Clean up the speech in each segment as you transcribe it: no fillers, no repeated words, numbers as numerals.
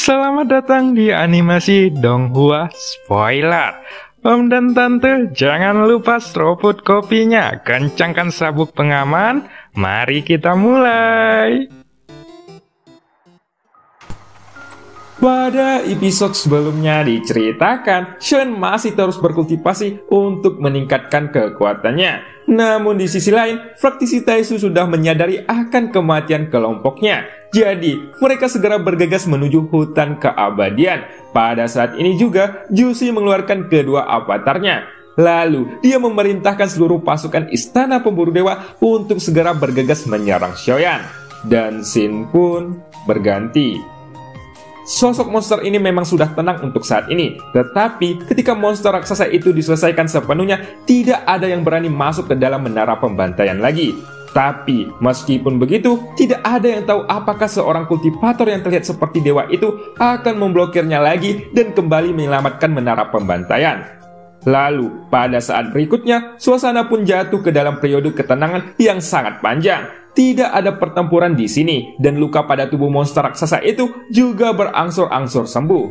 Selamat datang di animasi Donghua Spoiler. Om dan Tante, jangan lupa seruput kopinya, kencangkan sabuk pengaman, mari kita mulai. Pada episode sebelumnya diceritakan, Shen masih terus berkultivasi untuk meningkatkan kekuatannya. Namun di sisi lain, praktisi Taisu sudah menyadari akan kematian kelompoknya. Jadi, mereka segera bergegas menuju hutan keabadian. Pada saat ini juga, Jushi mengeluarkan kedua avatarnya. Lalu, dia memerintahkan seluruh pasukan Istana Pemburu Dewa untuk segera bergegas menyerang Xiaoyan. Dan scene pun berganti. Sosok monster ini memang sudah tenang untuk saat ini, tetapi ketika monster raksasa itu diselesaikan sepenuhnya, tidak ada yang berani masuk ke dalam menara pembantaian lagi. Tapi, meskipun begitu, tidak ada yang tahu apakah seorang kultivator yang terlihat seperti dewa itu akan memblokirnya lagi dan kembali menyelamatkan menara pembantaian. Lalu, pada saat berikutnya, suasana pun jatuh ke dalam periode ketenangan yang sangat panjang. Tidak ada pertempuran di sini, dan luka pada tubuh monster raksasa itu juga berangsur-angsur sembuh.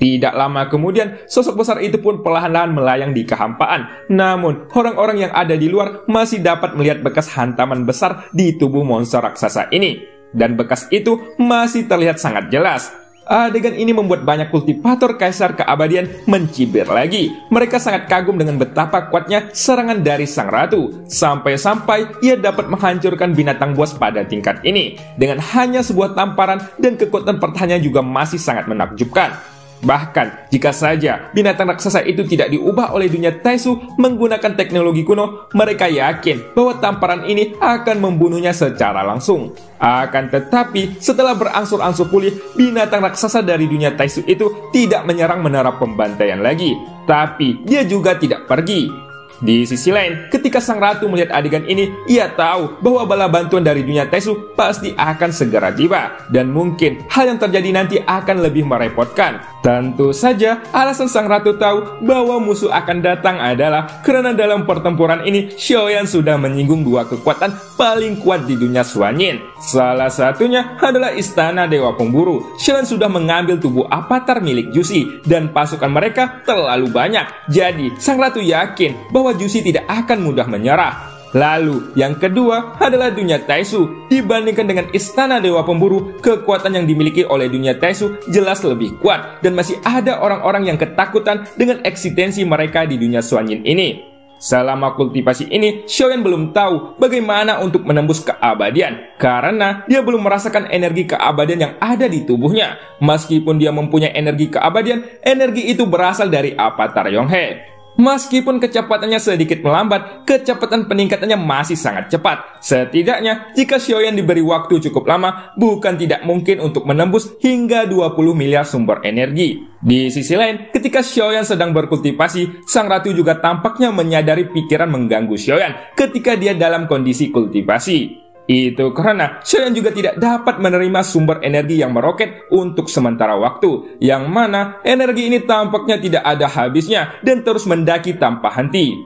Tidak lama kemudian, sosok besar itu pun perlahan-lahan melayang di kehampaan. Namun, orang-orang yang ada di luar masih dapat melihat bekas hantaman besar di tubuh monster raksasa ini. Dan bekas itu masih terlihat sangat jelas. Adegan ini membuat banyak kultivator Kaisar Keabadian mencibir lagi. Mereka sangat kagum dengan betapa kuatnya serangan dari Sang Ratu. Sampai-sampai ia dapat menghancurkan binatang buas pada tingkat ini. Dengan hanya sebuah tamparan dan kekuatan pertahanannya juga masih sangat menakjubkan. Bahkan, jika saja binatang raksasa itu tidak diubah oleh dunia Taisu menggunakan teknologi kuno, mereka yakin bahwa tamparan ini akan membunuhnya secara langsung. Akan tetapi, setelah berangsur-angsur pulih, binatang raksasa dari dunia Taisu itu tidak menyerang menara pembantaian lagi. Tapi, dia juga tidak pergi. Di sisi lain, ketika Sang Ratu melihat adegan ini, ia tahu bahwa bala bantuan dari dunia Taisu pasti akan segera tiba. Dan mungkin hal yang terjadi nanti akan lebih merepotkan. Tentu saja, alasan Sang Ratu tahu bahwa musuh akan datang adalah karena dalam pertempuran ini, Xiaoyan sudah menyinggung dua kekuatan paling kuat di dunia Suanyin. Salah satunya adalah Istana Dewa Pemburu. Xiaoyan sudah mengambil tubuh avatar milik Jushi, dan pasukan mereka terlalu banyak. Jadi, Sang Ratu yakin bahwa Jushi tidak akan mudah menyerah. Lalu, yang kedua adalah dunia Taisu. Dibandingkan dengan Istana Dewa Pemburu, kekuatan yang dimiliki oleh dunia Taisu jelas lebih kuat, dan masih ada orang-orang yang ketakutan dengan eksistensi mereka di dunia Suanyin ini. Selama kultivasi ini, Xiaoyan belum tahu bagaimana untuk menembus keabadian, karena dia belum merasakan energi keabadian yang ada di tubuhnya. Meskipun dia mempunyai energi keabadian, energi itu berasal dari avatar Yonghe. Meskipun kecepatannya sedikit melambat, kecepatan peningkatannya masih sangat cepat. Setidaknya, jika Xiaoyan diberi waktu cukup lama, bukan tidak mungkin untuk menembus hingga 20 miliar sumber energi. Di sisi lain, ketika Xiaoyan sedang berkultivasi, Sang Ratu juga tampaknya menyadari pikiran mengganggu Xiaoyan ketika dia dalam kondisi kultivasi. Itu karena Xiaoyan juga tidak dapat menerima sumber energi yang meroket untuk sementara waktu, yang mana energi ini tampaknya tidak ada habisnya dan terus mendaki tanpa henti.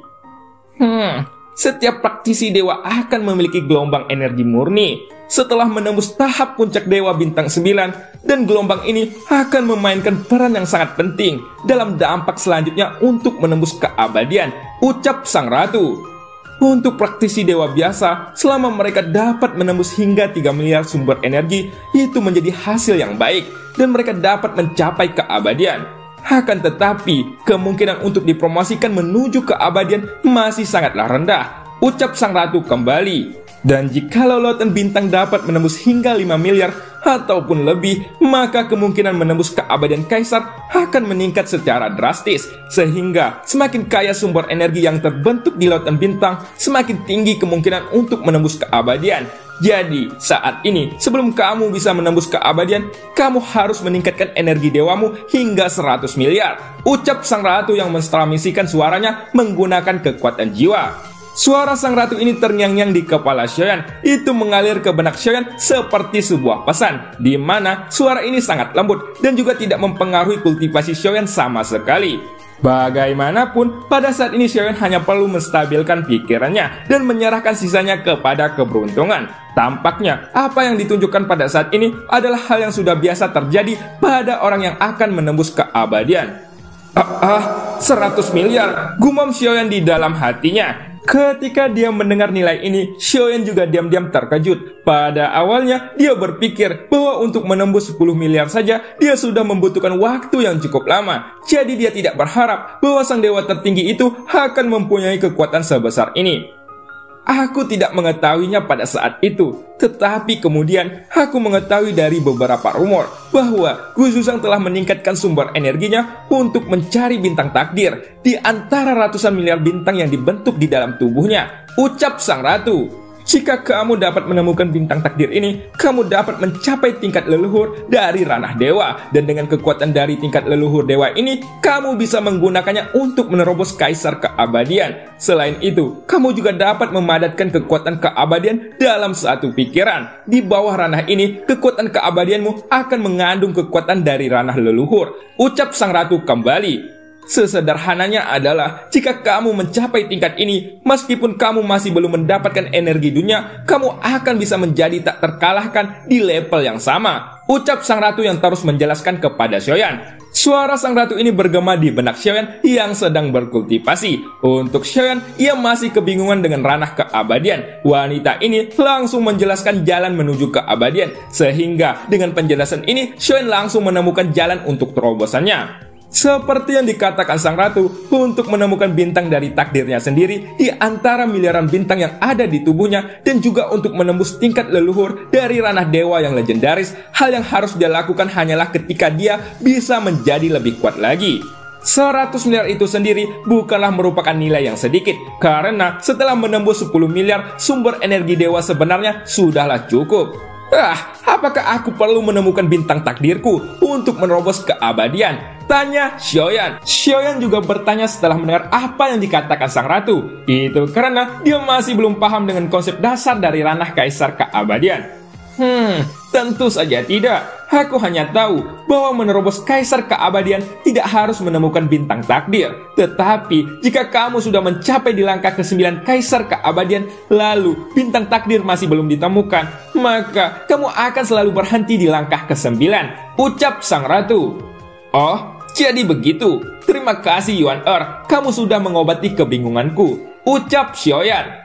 Setiap praktisi dewa akan memiliki gelombang energi murni setelah menembus tahap puncak dewa bintang 9, dan gelombang ini akan memainkan peran yang sangat penting dalam dampak selanjutnya untuk menembus keabadian, ucap Sang Ratu. Untuk praktisi dewa biasa, selama mereka dapat menembus hingga 3 miliar sumber energi, itu menjadi hasil yang baik, dan mereka dapat mencapai keabadian. Akan tetapi, kemungkinan untuk dipromosikan menuju keabadian masih sangatlah rendah, ucap Sang Ratu kembali. Dan jikalau lautan bintang dapat menembus hingga 5 miliar ataupun lebih, maka kemungkinan menembus keabadian Kaisar akan meningkat secara drastis. Sehingga semakin kaya sumber energi yang terbentuk di lautan bintang, semakin tinggi kemungkinan untuk menembus keabadian. Jadi, saat ini, sebelum kamu bisa menembus keabadian, kamu harus meningkatkan energi dewamu hingga 100 miliar, ucap Sang Ratu yang menstramisikan suaranya menggunakan kekuatan jiwa. Suara Sang Ratu ini terngiang-ngiang di kepala Xiaoyan. Itu mengalir ke benak Xiaoyan seperti sebuah pesan, di mana suara ini sangat lembut dan juga tidak mempengaruhi kultivasi Xiaoyan sama sekali. Bagaimanapun, pada saat ini Xiaoyan hanya perlu menstabilkan pikirannya dan menyerahkan sisanya kepada keberuntungan. Tampaknya, apa yang ditunjukkan pada saat ini adalah hal yang sudah biasa terjadi pada orang yang akan menembus keabadian. 100 miliar, gumam Xiaoyan di dalam hatinya. Ketika dia mendengar nilai ini, Xiaoyan juga diam-diam terkejut. Pada awalnya, dia berpikir bahwa untuk menembus 10 miliar saja, dia sudah membutuhkan waktu yang cukup lama. Jadi dia tidak berharap bahwa sang dewa tertinggi itu akan mempunyai kekuatan sebesar ini. Aku tidak mengetahuinya pada saat itu, tetapi kemudian aku mengetahui dari beberapa rumor bahwa Gu Zuzang telah meningkatkan sumber energinya untuk mencari bintang takdir di antara ratusan miliar bintang yang dibentuk di dalam tubuhnya. Ucap sang ratu, jika kamu dapat menemukan bintang takdir ini, kamu dapat mencapai tingkat leluhur dari ranah dewa. Dan dengan kekuatan dari tingkat leluhur dewa ini, kamu bisa menggunakannya untuk menerobos kaisar keabadian. Selain itu, kamu juga dapat memadatkan kekuatan keabadian dalam satu pikiran. Di bawah ranah ini, kekuatan keabadianmu akan mengandung kekuatan dari ranah leluhur. Ucap sang ratu kembali. Sesederhananya adalah, jika kamu mencapai tingkat ini, meskipun kamu masih belum mendapatkan energi dunia, kamu akan bisa menjadi tak terkalahkan di level yang sama. Ucap sang ratu yang terus menjelaskan kepada Xiaoyan. Suara sang ratu ini bergema di benak Xiaoyan yang sedang berkultivasi. Untuk Xiaoyan, ia masih kebingungan dengan ranah keabadian. Wanita ini langsung menjelaskan jalan menuju keabadian, sehingga dengan penjelasan ini, Xiaoyan langsung menemukan jalan untuk terobosannya. Seperti yang dikatakan sang ratu, untuk menemukan bintang dari takdirnya sendiri di antara miliaran bintang yang ada di tubuhnya, dan juga untuk menembus tingkat leluhur dari ranah dewa yang legendaris, hal yang harus dia lakukan hanyalah ketika dia bisa menjadi lebih kuat lagi. 100 miliar itu sendiri bukanlah merupakan nilai yang sedikit, karena setelah menembus 10 miliar, sumber energi dewa sebenarnya sudahlah cukup. Apakah aku perlu menemukan bintang takdirku untuk menerobos keabadian? Tanya Xiaoyan. Xiaoyan juga bertanya setelah mendengar apa yang dikatakan sang ratu. Itu karena dia masih belum paham dengan konsep dasar dari ranah kaisar keabadian. Tentu saja tidak. Aku hanya tahu bahwa menerobos kaisar keabadian tidak harus menemukan bintang takdir. Tetapi, jika kamu sudah mencapai di langkah ke-9 kaisar keabadian, lalu bintang takdir masih belum ditemukan, maka kamu akan selalu berhenti di langkah ke-9. Ucap sang ratu. Oh, jadi begitu. Terima kasih Yuan kamu sudah mengobati kebingunganku. Ucap Xiaoyan.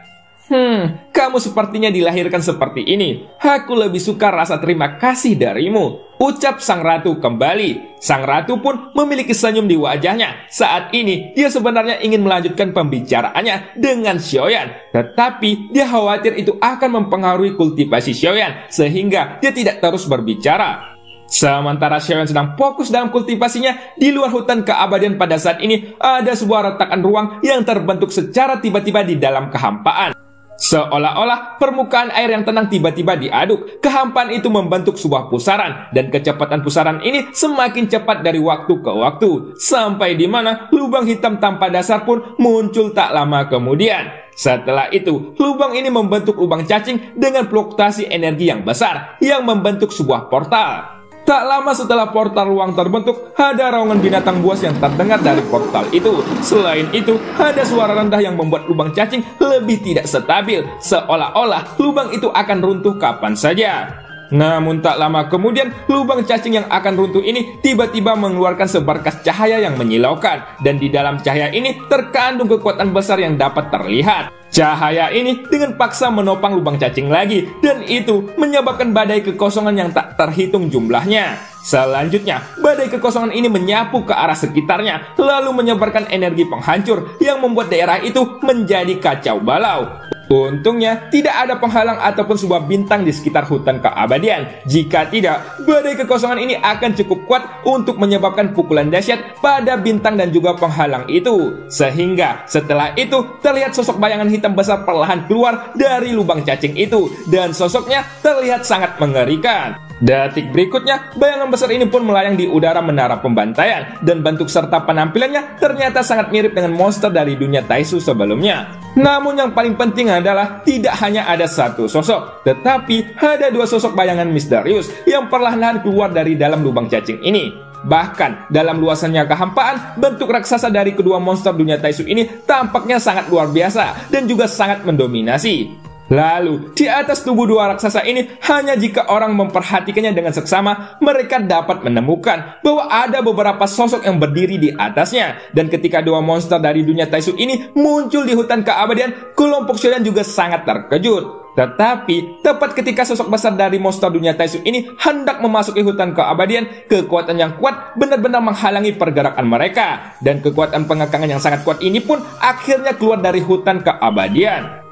Kamu sepertinya dilahirkan seperti ini. Aku lebih suka rasa terima kasih darimu. Ucap sang ratu kembali. Sang ratu pun memiliki senyum di wajahnya. Saat ini, dia sebenarnya ingin melanjutkan pembicaraannya dengan Xiaoyan. Tetapi, dia khawatir itu akan mempengaruhi kultivasi Xiaoyan, sehingga dia tidak terus berbicara. Sementara Xiaoyan sedang fokus dalam kultivasinya, di luar hutan keabadian pada saat ini, ada sebuah retakan ruang yang terbentuk secara tiba-tiba di dalam kehampaan. Seolah-olah permukaan air yang tenang tiba-tiba diaduk. Kehampaan itu membentuk sebuah pusaran, dan kecepatan pusaran ini semakin cepat dari waktu ke waktu, sampai di mana lubang hitam tanpa dasar pun muncul tak lama kemudian. Setelah itu, lubang ini membentuk lubang cacing dengan fluktuasi energi yang besar, yang membentuk sebuah portal. Tak lama setelah portal ruang terbentuk, ada raungan binatang buas yang terdengar dari portal itu. Selain itu, ada suara rendah yang membuat lubang cacing lebih tidak stabil, seolah-olah lubang itu akan runtuh kapan saja. Namun tak lama kemudian, lubang cacing yang akan runtuh ini tiba-tiba mengeluarkan seberkas cahaya yang menyilaukan, dan di dalam cahaya ini terkandung kekuatan besar yang dapat terlihat. Cahaya ini dengan paksa menopang lubang cacing lagi, dan itu menyebabkan badai kekosongan yang tak terhitung jumlahnya. Selanjutnya, badai kekosongan ini menyapu ke arah sekitarnya, lalu menyebarkan energi penghancur yang membuat daerah itu menjadi kacau balau. Untungnya, tidak ada penghalang ataupun sebuah bintang di sekitar hutan keabadian. Jika tidak, badai kekosongan ini akan cukup kuat untuk menyebabkan pukulan dahsyat pada bintang dan juga penghalang itu. Sehingga setelah itu, terlihat sosok bayangan hitam besar perlahan keluar dari lubang cacing itu, dan sosoknya terlihat sangat mengerikan. Detik berikutnya, bayangan besar ini pun melayang di udara menara pembantaian, dan bentuk serta penampilannya ternyata sangat mirip dengan monster dari dunia Taisu sebelumnya. Namun yang paling penting adalah tidak hanya ada satu sosok, tetapi ada dua sosok bayangan misterius yang perlahan-lahan keluar dari dalam lubang cacing ini. Bahkan dalam luasannya kehampaan, bentuk raksasa dari kedua monster dunia Taisu ini tampaknya sangat luar biasa dan juga sangat mendominasi. Lalu, di atas tubuh dua raksasa ini, hanya jika orang memperhatikannya dengan seksama, mereka dapat menemukan bahwa ada beberapa sosok yang berdiri di atasnya. Dan ketika dua monster dari dunia Taisu ini muncul di hutan keabadian, kelompok Shodan juga sangat terkejut. Tetapi, tepat ketika sosok besar dari monster dunia Taisu ini hendak memasuki hutan keabadian, kekuatan yang kuat benar-benar menghalangi pergerakan mereka. Dan kekuatan pengekangan yang sangat kuat ini pun akhirnya keluar dari hutan keabadian.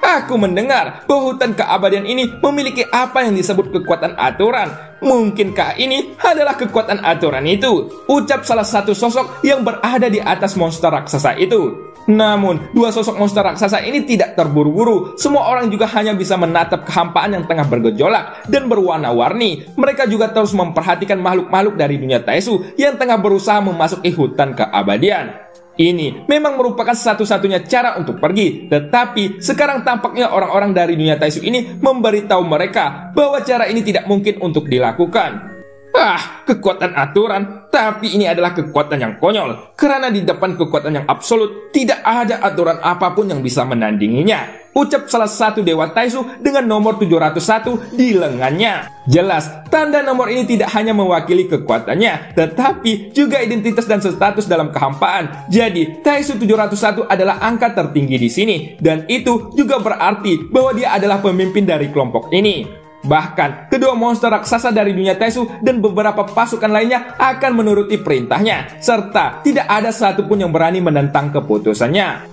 Aku mendengar bahwa hutan keabadian ini memiliki apa yang disebut kekuatan aturan. Mungkinkah ini adalah kekuatan aturan itu? Ucap salah satu sosok yang berada di atas monster raksasa itu. Namun, dua sosok monster raksasa ini tidak terburu-buru. Semua orang juga hanya bisa menatap kehampaan yang tengah bergejolak dan berwarna-warni. Mereka juga terus memperhatikan makhluk-makhluk dari dunia Taisu yang tengah berusaha memasuki hutan keabadian. Ini memang merupakan satu-satunya cara untuk pergi, tetapi sekarang tampaknya orang-orang dari dunia Taisu ini memberitahu mereka bahwa cara ini tidak mungkin untuk dilakukan. Kekuatan aturan, tapi ini adalah kekuatan yang konyol, karena di depan kekuatan yang absolut, tidak ada aturan apapun yang bisa menandinginya. Ucap salah satu dewa Taisu dengan nomor 701 di lengannya. Jelas, tanda nomor ini tidak hanya mewakili kekuatannya, tetapi juga identitas dan status dalam kehampaan. Jadi, Taisu 701 adalah angka tertinggi di sini, dan itu juga berarti bahwa dia adalah pemimpin dari kelompok ini. Bahkan, kedua monster raksasa dari dunia Taisu dan beberapa pasukan lainnya akan menuruti perintahnya, serta tidak ada satupun yang berani menentang keputusannya.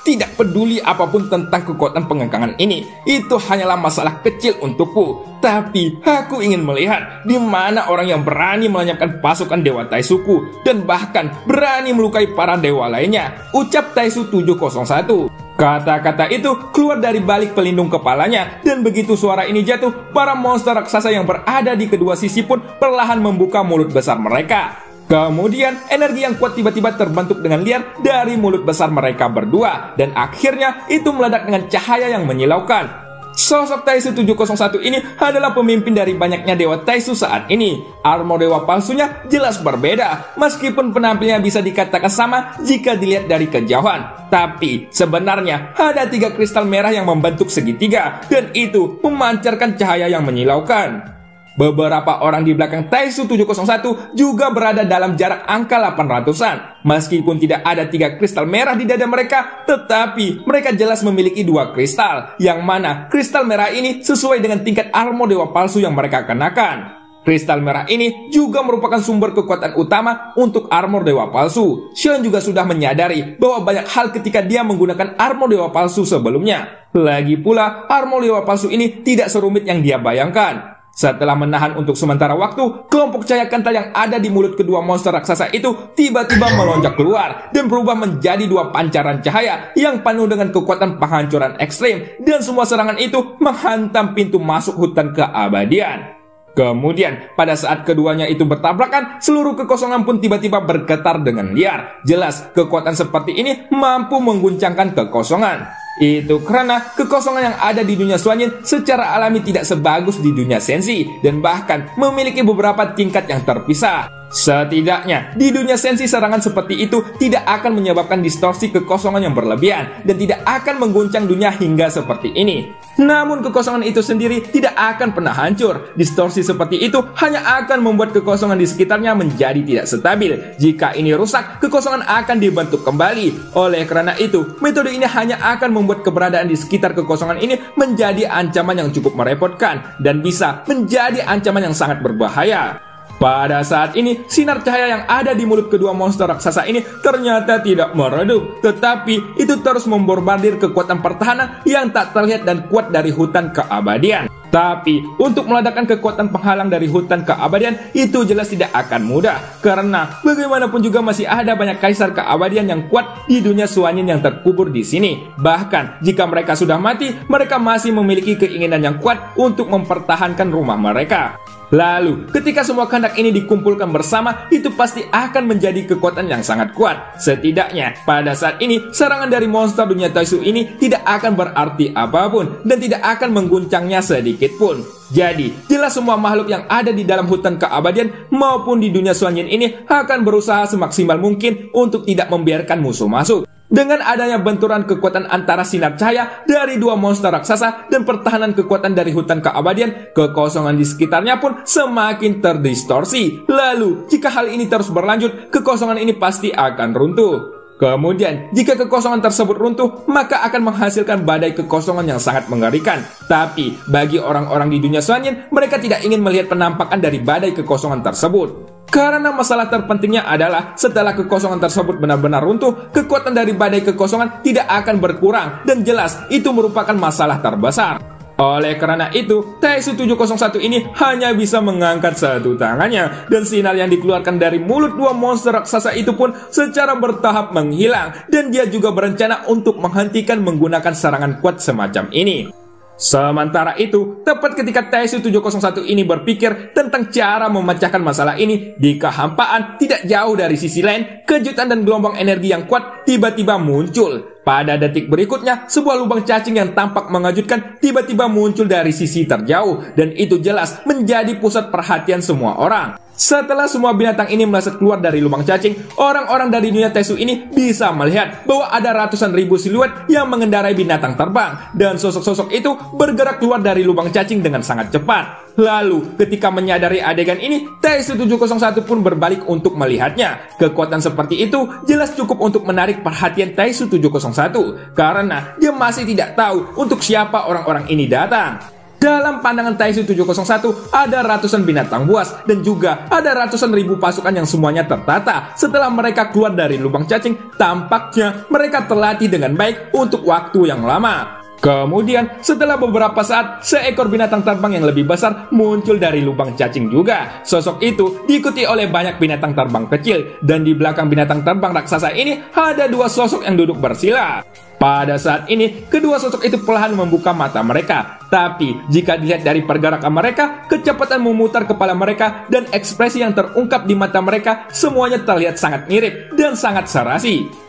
Tidak peduli apapun tentang kekuatan pengekangan ini, itu hanyalah masalah kecil untukku. Tapi, aku ingin melihat di mana orang yang berani melenyapkan pasukan Dewa Taisuku, dan bahkan berani melukai para dewa lainnya. Ucap Taisu 701. Kata-kata itu keluar dari balik pelindung kepalanya, dan begitu suara ini jatuh, para monster raksasa yang berada di kedua sisi pun perlahan membuka mulut besar mereka. Kemudian, energi yang kuat tiba-tiba terbentuk dengan liar dari mulut besar mereka berdua, dan akhirnya itu meledak dengan cahaya yang menyilaukan. Sosok Taisu 701 ini adalah pemimpin dari banyaknya dewa Taisu saat ini. Armor dewa palsunya jelas berbeda, meskipun penampilnya bisa dikatakan sama jika dilihat dari kejauhan. Tapi sebenarnya ada 3 kristal merah yang membentuk segitiga, dan itu memancarkan cahaya yang menyilaukan. Beberapa orang di belakang Taisu 701 juga berada dalam jarak angka 800-an. Meskipun tidak ada 3 kristal merah di dada mereka, tetapi mereka jelas memiliki 2 kristal, yang mana kristal merah ini sesuai dengan tingkat armor dewa palsu yang mereka kenakan. Kristal merah ini juga merupakan sumber kekuatan utama untuk armor dewa palsu. Sean juga sudah menyadari bahwa banyak hal ketika dia menggunakan armor dewa palsu sebelumnya. Lagi pula, armor dewa palsu ini tidak serumit yang dia bayangkan. Setelah menahan untuk sementara waktu, kelompok cahaya kental yang ada di mulut kedua monster raksasa itu tiba-tiba melonjak keluar dan berubah menjadi 2 pancaran cahaya yang penuh dengan kekuatan penghancuran ekstrim, dan semua serangan itu menghantam pintu masuk hutan keabadian. Kemudian, pada saat keduanya itu bertabrakan, seluruh kekosongan pun tiba-tiba bergetar dengan liar. Jelas, kekuatan seperti ini mampu mengguncangkan kekosongan. Itu karena kekosongan yang ada di dunia Suanyin secara alami tidak sebagus di dunia Senshi, dan bahkan memiliki beberapa tingkat yang terpisah. Setidaknya, di dunia Senshi serangan seperti itu tidak akan menyebabkan distorsi kekosongan yang berlebihan, dan tidak akan mengguncang dunia hingga seperti ini. Namun kekosongan itu sendiri tidak akan pernah hancur. Distorsi seperti itu hanya akan membuat kekosongan di sekitarnya menjadi tidak stabil. Jika ini rusak, kekosongan akan dibentuk kembali. Oleh karena itu, metode ini hanya akan membuat keberadaan di sekitar kekosongan ini menjadi ancaman yang cukup merepotkan, dan bisa menjadi ancaman yang sangat berbahaya. Pada saat ini, sinar cahaya yang ada di mulut kedua monster raksasa ini ternyata tidak meredup, tetapi itu terus membombardir kekuatan pertahanan yang tak terlihat dan kuat dari hutan keabadian. Tapi, untuk meledakkan kekuatan penghalang dari hutan keabadian itu jelas tidak akan mudah, karena bagaimanapun juga masih ada banyak kaisar keabadian yang kuat di dunia Suanyin yang terkubur di sini. Bahkan, jika mereka sudah mati, mereka masih memiliki keinginan yang kuat untuk mempertahankan rumah mereka. Lalu, ketika semua kehendak ini dikumpulkan bersama, itu pasti akan menjadi kekuatan yang sangat kuat. Setidaknya, pada saat ini, serangan dari monster dunia Taisu ini tidak akan berarti apapun dan tidak akan mengguncangnya sedikit pun. Jadi, jelas semua makhluk yang ada di dalam hutan keabadian maupun di dunia Xuanyin ini akan berusaha semaksimal mungkin untuk tidak membiarkan musuh masuk. Dengan adanya benturan kekuatan antara sinar cahaya dari dua monster raksasa dan pertahanan kekuatan dari hutan keabadian, kekosongan di sekitarnya pun semakin terdistorsi. Lalu, jika hal ini terus berlanjut, kekosongan ini pasti akan runtuh. Kemudian, jika kekosongan tersebut runtuh, maka akan menghasilkan badai kekosongan yang sangat mengerikan. Tapi, bagi orang-orang di dunia Xuanyin, mereka tidak ingin melihat penampakan dari badai kekosongan tersebut. Karena masalah terpentingnya adalah setelah kekosongan tersebut benar-benar runtuh, kekuatan dari badai kekosongan tidak akan berkurang dan jelas itu merupakan masalah terbesar. Oleh karena itu, Taisu 701 ini hanya bisa mengangkat satu tangannya dan sinar yang dikeluarkan dari mulut dua monster raksasa itu pun secara bertahap menghilang dan dia juga berencana untuk menghentikan menggunakan serangan kuat semacam ini. Sementara itu, tepat ketika Taisu 701 ini berpikir tentang cara memecahkan masalah ini, di kehampaan tidak jauh dari sisi lain, kejutan dan gelombang energi yang kuat tiba-tiba muncul. Pada detik berikutnya, sebuah lubang cacing yang tampak mengejutkan tiba-tiba muncul dari sisi terjauh, dan itu jelas menjadi pusat perhatian semua orang. Setelah semua binatang ini melesat keluar dari lubang cacing, orang-orang dari dunia Taisu ini bisa melihat bahwa ada ratusan ribu siluet yang mengendarai binatang terbang, dan sosok-sosok itu bergerak keluar dari lubang cacing dengan sangat cepat. Lalu, ketika menyadari adegan ini, Taisu 701 pun berbalik untuk melihatnya. Kekuatan seperti itu jelas cukup untuk menarik perhatian Taisu 701, karena dia masih tidak tahu untuk siapa orang-orang ini datang. Dalam pandangan Taisu 701, ada ratusan binatang buas dan juga ada ratusan ribu pasukan yang semuanya tertata. Setelah mereka keluar dari lubang cacing, tampaknya mereka terlatih dengan baik untuk waktu yang lama. Kemudian, setelah beberapa saat, seekor binatang terbang yang lebih besar muncul dari lubang cacing juga. Sosok itu diikuti oleh banyak binatang terbang kecil, dan di belakang binatang terbang raksasa ini ada dua sosok yang duduk bersila. Pada saat ini, kedua sosok itu perlahan membuka mata mereka. Tapi, jika dilihat dari pergerakan mereka, kecepatan memutar kepala mereka, dan ekspresi yang terungkap di mata mereka, semuanya terlihat sangat mirip dan sangat serasi.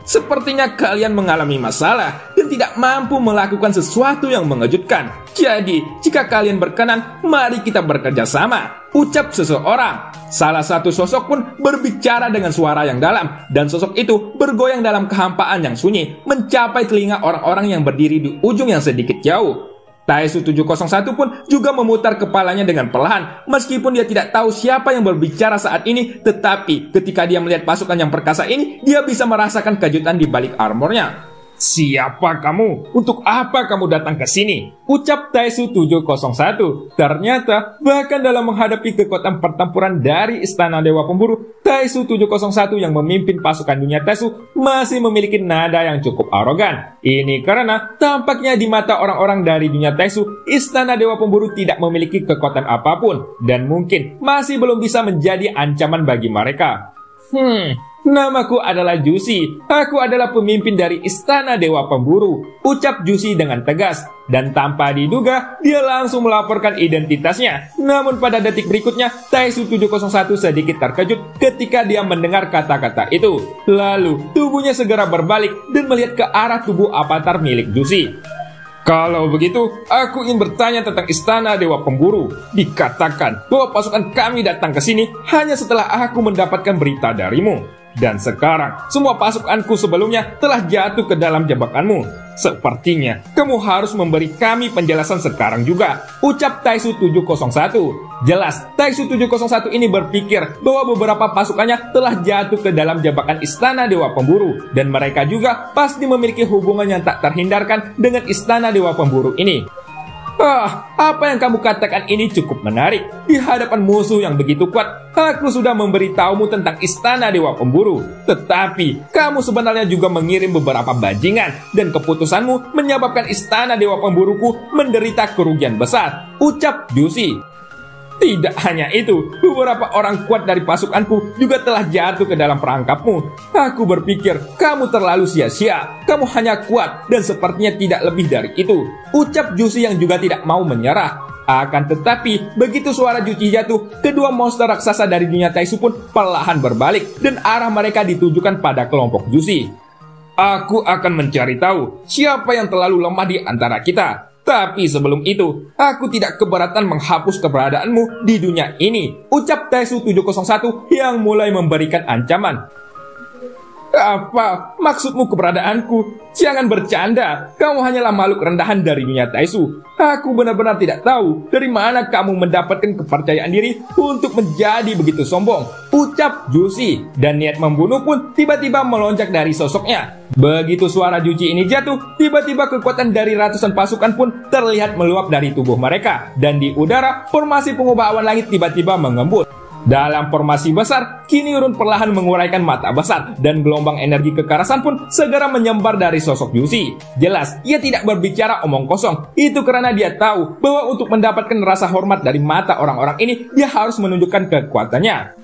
Sepertinya kalian mengalami masalah dan tidak mampu melakukan sesuatu yang mengejutkan. Jadi, jika kalian berkenan, mari kita bekerja sama, ucap seseorang. Salah satu sosok pun berbicara dengan suara yang dalam, dan sosok itu bergoyang dalam kehampaan yang sunyi, mencapai telinga orang-orang yang berdiri di ujung yang sedikit jauh. Taisu 701 pun juga memutar kepalanya dengan perlahan, meskipun dia tidak tahu siapa yang berbicara saat ini, tetapi ketika dia melihat pasukan yang perkasa ini, dia bisa merasakan kejutan di balik armornya. "Siapa kamu? Untuk apa kamu datang ke sini?" ucap Taisu 701. Ternyata, bahkan dalam menghadapi kekuatan pertempuran dari Istana Dewa Pemburu, Taisu 701 yang memimpin pasukan dunia Taisu masih memiliki nada yang cukup arogan. Ini karena tampaknya di mata orang-orang dari dunia Taisu, Istana Dewa Pemburu tidak memiliki kekuatan apapun dan mungkin masih belum bisa menjadi ancaman bagi mereka. Namaku adalah Jusi. Aku adalah pemimpin dari Istana Dewa Pemburu, ucap Jusi dengan tegas. Dan tanpa diduga, dia langsung melaporkan identitasnya. Namun pada detik berikutnya, Taisu 701 sedikit terkejut ketika dia mendengar kata-kata itu. Lalu, tubuhnya segera berbalik dan melihat ke arah tubuh avatar milik Jusi. "Kalau begitu, aku ingin bertanya tentang Istana Dewa Pemburu. Dikatakan bahwa pasukan kami datang ke sini hanya setelah aku mendapatkan berita darimu. Dan sekarang, semua pasukanku sebelumnya telah jatuh ke dalam jebakanmu. Sepertinya, kamu harus memberi kami penjelasan sekarang juga," ucap Taisu 701. Jelas, Taisu 701 ini berpikir bahwa beberapa pasukannya telah jatuh ke dalam jebakan Istana Dewa Pemburu, dan mereka juga pasti memiliki hubungan yang tak terhindarkan dengan Istana Dewa Pemburu ini. Apa yang kamu katakan ini cukup menarik. Di hadapan musuh yang begitu kuat, aku sudah memberitahumu tentang Istana Dewa Pemburu. Tetapi, kamu sebenarnya juga mengirim beberapa bajingan, dan keputusanmu menyebabkan Istana Dewa Pemburuku menderita kerugian besar, ucap Jusi. Tidak hanya itu, beberapa orang kuat dari pasukanku juga telah jatuh ke dalam perangkapmu. Aku berpikir kamu terlalu sia-sia. Kamu hanya kuat dan sepertinya tidak lebih dari itu, ucap Jusi yang juga tidak mau menyerah. Akan tetapi, begitu suara Juci jatuh, kedua monster raksasa dari dunia Taisu pun perlahan berbalik dan arah mereka ditujukan pada kelompok Juci. Aku akan mencari tahu siapa yang terlalu lemah di antara kita. Tapi sebelum itu, aku tidak keberatan menghapus keberadaanmu di dunia ini, ucap Taisu 701 yang mulai memberikan ancaman. Apa maksudmu keberadaanku? Jangan bercanda, kamu hanyalah makhluk rendahan dari dunia Taisu. Aku benar-benar tidak tahu dari mana kamu mendapatkan kepercayaan diri untuk menjadi begitu sombong, ucap Juci, dan niat membunuh pun tiba-tiba melonjak dari sosoknya. Begitu suara Juci ini jatuh, tiba-tiba kekuatan dari ratusan pasukan pun terlihat meluap dari tubuh mereka, dan di udara, formasi pengubah awan langit tiba-tiba mengembut. Dalam formasi besar, kini Urun perlahan menguraikan mata besar dan gelombang energi kekerasan pun segera menyebar dari sosok Juci. Jelas, ia tidak berbicara omong kosong. Itu karena dia tahu bahwa untuk mendapatkan rasa hormat dari mata orang-orang ini, dia harus menunjukkan kekuatannya.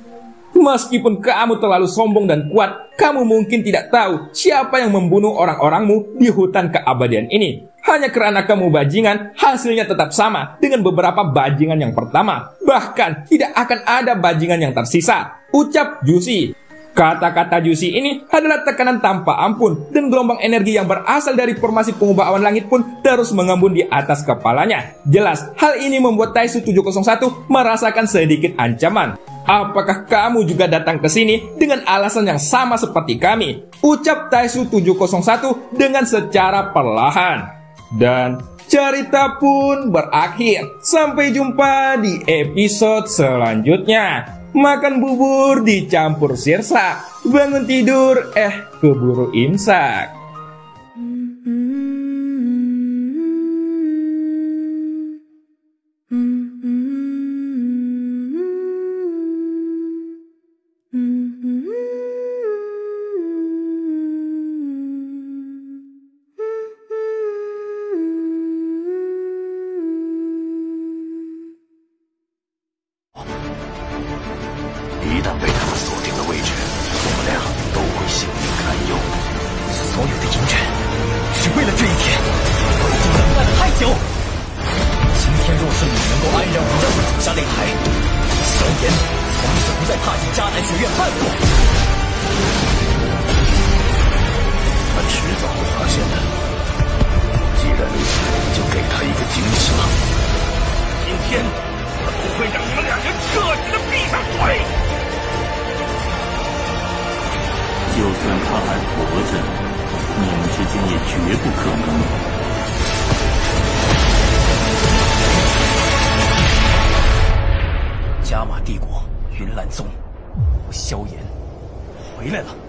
Meskipun kamu terlalu sombong dan kuat, kamu mungkin tidak tahu siapa yang membunuh orang-orangmu di hutan keabadian ini. Hanya karena kamu bajingan, hasilnya tetap sama dengan beberapa bajingan yang pertama. Bahkan, tidak akan ada bajingan yang tersisa, ucap Juci. Kata-kata Juci ini adalah tekanan tanpa ampun, dan gelombang energi yang berasal dari formasi pengubah awan langit pun terus mengembun di atas kepalanya. Jelas, hal ini membuat Taisu 701 merasakan sedikit ancaman. Apakah kamu juga datang ke sini dengan alasan yang sama seperti kami? Ucap Taisu 701 dengan secara perlahan. Dan cerita pun berakhir. Sampai jumpa di episode selanjutnya. Makan bubur dicampur sirsa, bangun tidur keburu imsak.加玛帝国云岚宗，萧炎回来了。